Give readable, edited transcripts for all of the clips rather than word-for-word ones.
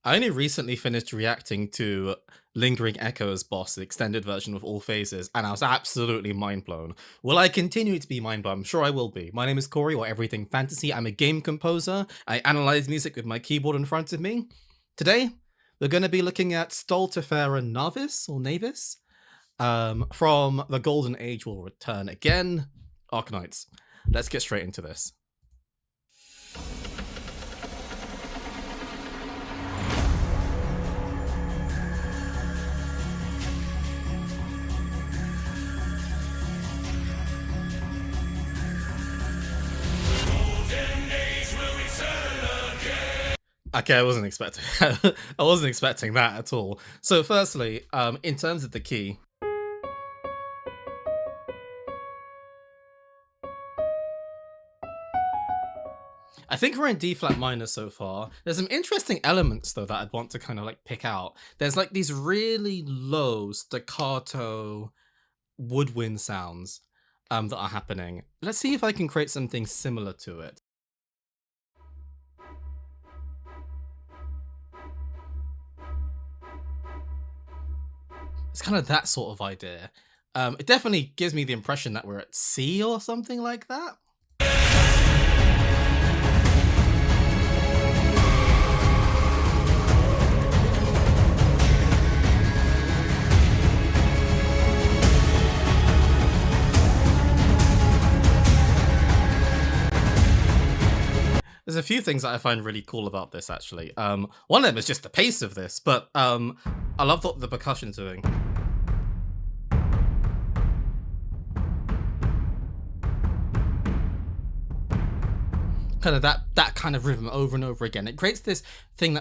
I only recently finished reacting to Lingering Echoes boss, the extended version with all phases, and I was absolutely mind blown. Will I continue to be mind blown? I'm sure I will be. My name is Corey, or Everything Fantasy. I'm a game composer. I analyze music with my keyboard in front of me. Today, we're going to be looking at Stultifera Navis, or Navis, from The Golden Age Will Return Again, Arknights. Let's get straight into this. Okay, I wasn't expecting I wasn't expecting that at all. So firstly, in terms of the key, I think we're in D flat minor so far. There's some interesting elements though that I'd want to kind of like pick out. There's like these really low staccato woodwind sounds that are happening. Let's see if I can create something similar to it. It's kind of that sort of idea. It definitely gives me the impression that we're at sea or something like that. There's a few things that I find really cool about this, actually. One of them is just the pace of this, but I love what the percussion's doing. Kind of that kind of rhythm over and over again. It creates this feeling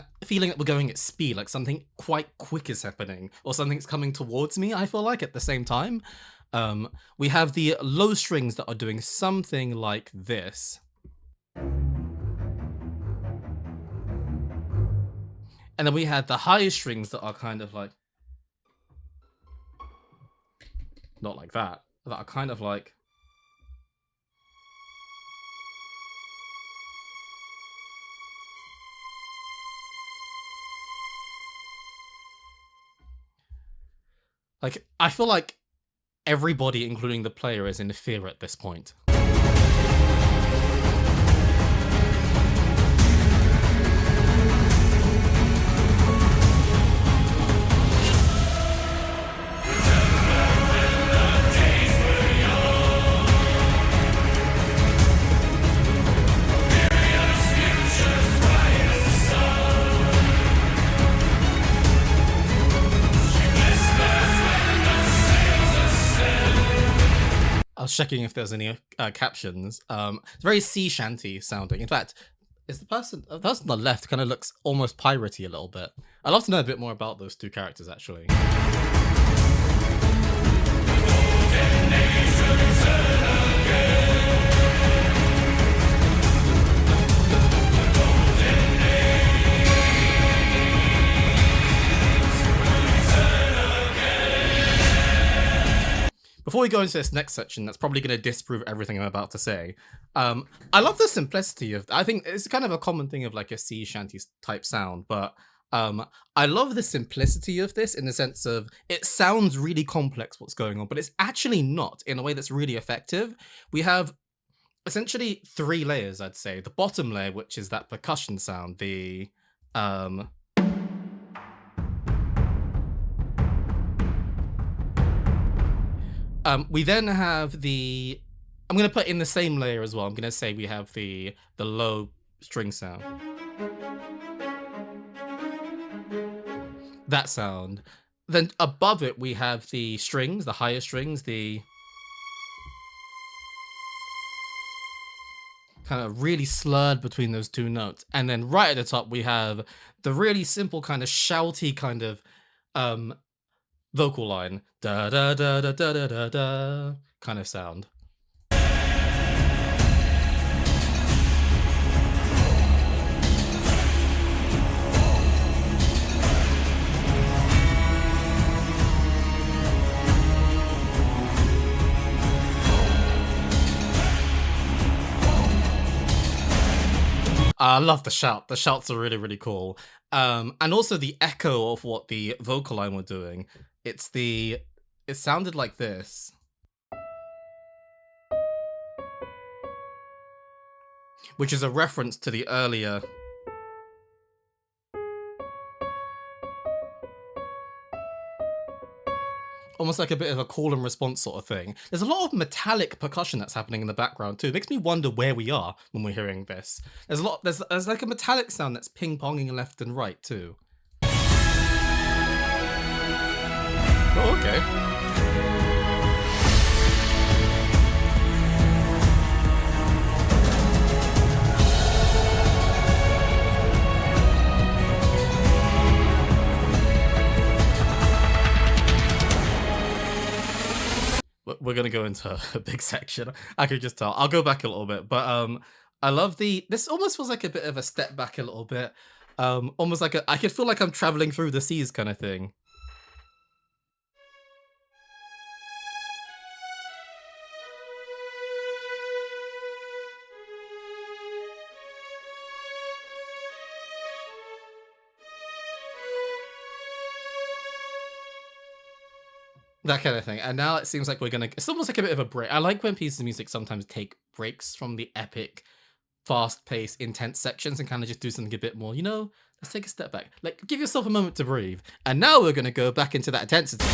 that we're going at speed, like something quite quick is happening, or something's coming towards me, I feel like, at the same time. We have the low strings that are doing something like this. And then we had the high strings that are kind of like, not like that, that are kind of like, I feel like everybody, including the player, is in fear at this point. I was checking if there's any captions. It's very sea shanty sounding. In fact, the person on the left kind of looks almost piratey a little bit. I'd love to know a bit more about those two characters, actually. Before we go into this next section, that's probably going to disprove everything I'm about to say. I love the simplicity of. I think it's kind of a common thing of like a sea shanty type sound, but I love the simplicity of this in the sense of it sounds really complex what's going on, but it's actually not in a way that's really effective. We have essentially three layers, I'd say. The bottom layer, which is that percussion sound, the we then have the, I'm going to put in the same layer as well. I'm going to say we have the low string sound. That sound. Then above it, we have the strings, the higher strings, the kind of really slurred between those two notes. And then right at the top, we have the really simple kind of shouty kind of vocal line, da da da da da da da da kind of sound. I love the shout. The shouts are really, really cool. And also the echo of what the vocal line were doing. It's the it sounded like this, which is a reference to the earlier, almost like a bit of a call and response sort of thing. There's a lot of metallic percussion that's happening in the background too. It makes me wonder where we are when we're hearing this. There's like a metallic sound that's ping-ponging left and right too. Oh, okay. We're gonna go into a big section. I could just tell. I'll go back a little bit, but I love this almost feels like a bit of a step back a little bit. Almost like I could feel like I'm traveling through the seas kind of thing. That kind of thing. And now it seems like it's almost like a bit of a break. I like when pieces of music sometimes take breaks from the epic, fast-paced, intense sections and kind of just do something a bit more, let's take a step back. Like, give yourself a moment to breathe. And now we're gonna go back into that intensity.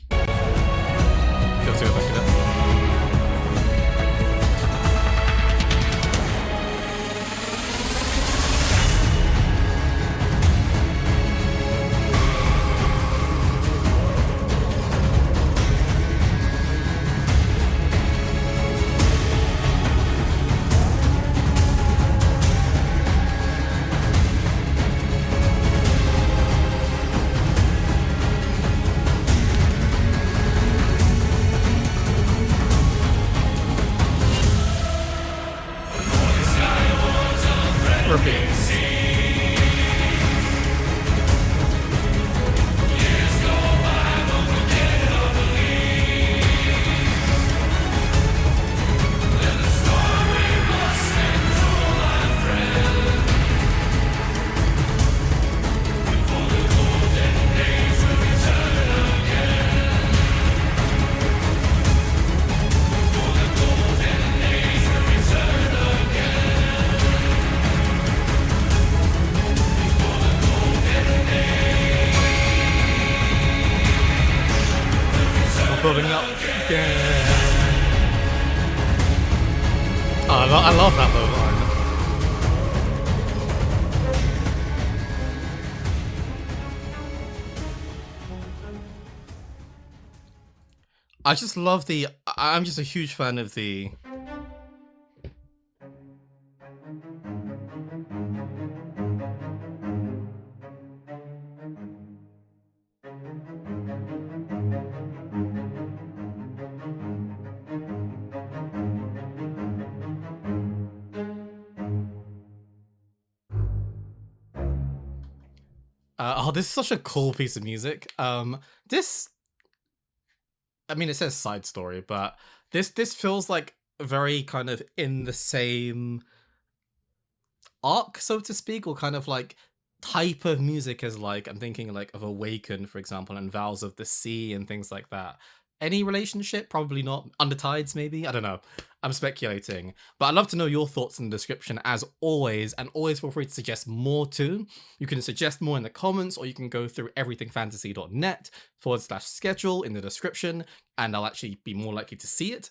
Go to it back it up. Repeat. Building up. Yeah. Oh, I love that though line. I just love I'm just a huge fan of the this is such a cool piece of music. This, I mean, it says side story, but this feels like very kind of in the same arc, so to speak, or kind of like type of music as like I'm thinking like of Awaken, for example, and Vows of the Sea and things like that. Any relationship? Probably not. Undertides, maybe? I don't know. I'm speculating. But I'd love to know your thoughts in the description as always, and always feel free to suggest more too. You can suggest more in the comments, or you can go through everythingfantasy.net/schedule in the description, and I'll actually be more likely to see it.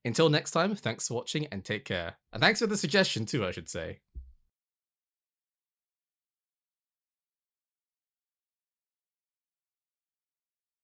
Until next time, thanks for watching and take care. And thanks for the suggestion too, I should say.